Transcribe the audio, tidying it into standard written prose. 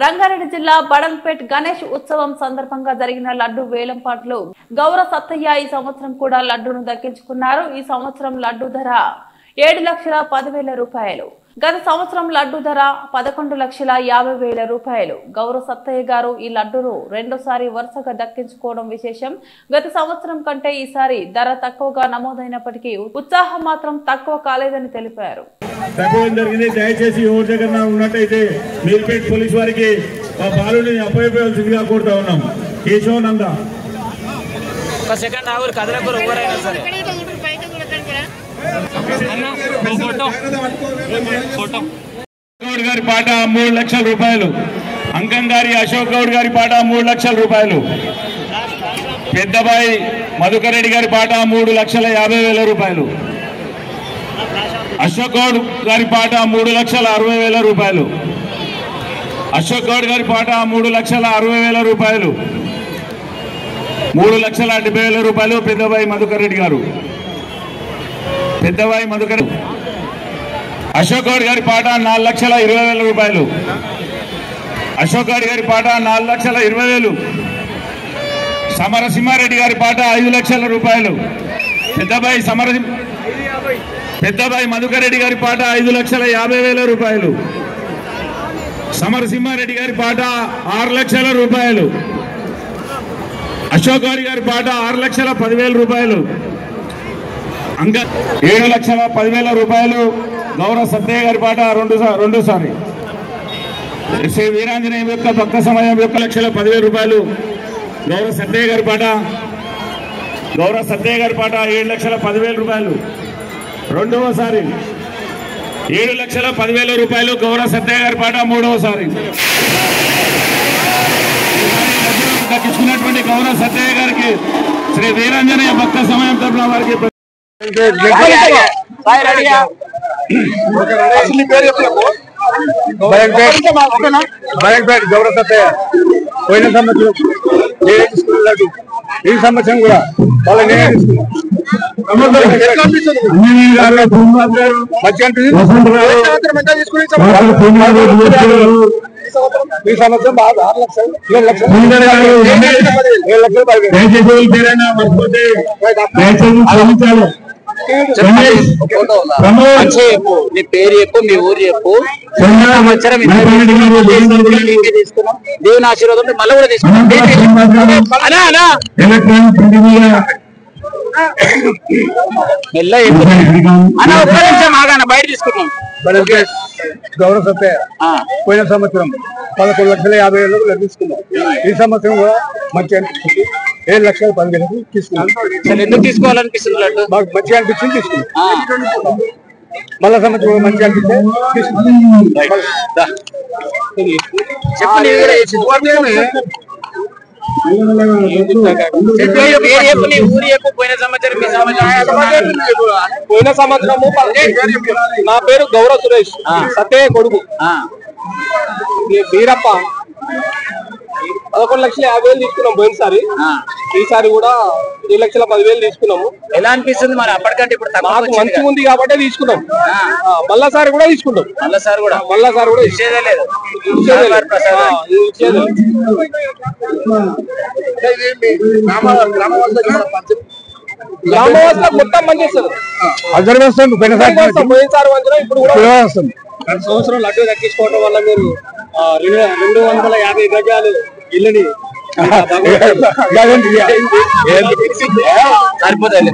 రంగారెడ్డి జిల్లా బడంపేట్ గణేష్ ఉత్సవం సందర్భంగా జరిగిన లడ్డు వేలంపాట్లో గౌర సత్తయ్య ఈ సంవత్సరం కూడా లడ్డును దక్కించుకున్నారు. ఈ సంవత్సరం లడ్డు ధర 7,10,000 రూపాయలు. గత సంవత్సరం లడ్డు ధర 11,50,000 రూపాయలు. గౌర సత్తయ్య గారు ఈ లడ్డును రెండోసారి వరుసగా దక్కించుకోవడం విశేషం. గత సంవత్సరం కంటే ఈసారి ధర తక్కువగా నమోదైనప్పటికీ ఉత్సాహం మాత్రం తక్కువ కాలేదని తెలిపారు. దయచేసి ఎవరి దగ్గర ఉన్నట్టయితే మీర్పేట్ పోలీసు వారికి ఆ బాలుని అప్పగించాల్సిందిగా కోరుతా ఉన్నాం. కేశవనంద గౌడ్ గారి పాట 3 లక్షల రూపాయలు. అంకంగారి అశోక్ గౌడ్ గారి పాట 3 లక్షల రూపాయలు. పెద్దబాయి మధుకర్ రెడ్డి గారి పాట 3,50,000 రూపాయలు. అశోక్ గౌడ్ గారి పాట 3,60,000 రూపాయలు. అశోక్ గౌడ్ గారి పాట 3,60,000 రూపాయలు. 3,70,000 రూపాయలు. పెద్దబాయి మధుకర్ రెడ్డి గారు. పెద్దబాయి మధుకర్ అశోక్ గౌడ్ గారి పాట 4,20,000 రూపాయలు. అశోక్ గౌడ్ గారి పాట 4,20,000. సమరసింహారెడ్డి గారి పాట 5 లక్షల రూపాయలు. పెద్దబాయి మధుకర్ రెడ్డి గారి పాట 5,50,000 రూపాయలు. సమరసింహారెడ్డి గారి పాట 6 లక్షల రూపాయలు. అశోక్ గౌడ్ గారి పాట 6,10,000 రూపాయలు. 7,10,000 రూపాయలు. గౌరవ సత్తయ్య గారి పాట రెండోసారి. శ్రీ వీరాంజనేయం యొక్క భక్త సమయం 1,10,000 రూపాయలు. గౌరవ సత్తయ్య గారి పాట 7,10,000 రూపాయలు. రెండవసారి 7,10,000 రూపాయలు. గౌరవ సత్తయ్య గారి పాట మూడవసారి. దక్కించుకున్నటువంటి గౌరవ సత్తయ్య గారికి శ్రీ వీరాంజనేయ భక్త సమయం తరఫున వారికి గౌరవ సత్తయ్య పోయిన సంవత్సరం ఈ సంవత్సరం కూడా వాళ్ళ నేనే ఈ సంవత్సరం బాగా 6 లక్షలు 7 లక్షలు నీ పేరు చెప్పు, మీ ఊరు చెప్పు. సంవత్సరం తీసుకున్నాం. దేవుని ఆశీర్వాదం మళ్ళీ కూడా తీసుకున్నాం. ఒక్క నిమిషం ఆగాన బయట తీసుకున్నాం. గౌరవ సత్తయ్య పోయిన సంవత్సరం 11,50,000 తీసుకున్నాం. ఈ సంవత్సరం కూడా మంచి అనిపిస్తుంది. 7,10,000 తీసుకున్నాం. ఎందుకు తీసుకోవాలనిపిస్తుంది? లడ్డు మాకు మంచిగా అనిపించింది తీసుకున్నాం. మళ్ళా సంవత్సరం మంచిగా అనిపిస్తే పోయిన సంవత్సరము నా పేరు గౌరవ సురేష్, సత్తయ్య కొడుకు. వీరప్ప 11,50,000 తీసుకున్నాం పోయినసారి. ఈసారి కూడా 7,10,000 తీసుకున్నాము. ఎలా అనిపిస్తుంది మరి? అప్పటికంటే ఇప్పుడు మాకు మంచిగా ఉంది కాబట్టి తీసుకున్నాం. మళ్ళాసారి కూడా తీసుకుంటాం. మళ్ళాసారి కూడా ఇచ్చేదే లేదు. గ్రామవస్థ మొత్తం పనిచేస్తారు. పోయినసారి వంచడం ఇప్పుడు కూడా వస్తుంది. గత సంవత్సరం లడ్డు దక్కించుకోవడం వల్ల మీరు 250 గజాలు ఇల్లుని సరిపోతుంది.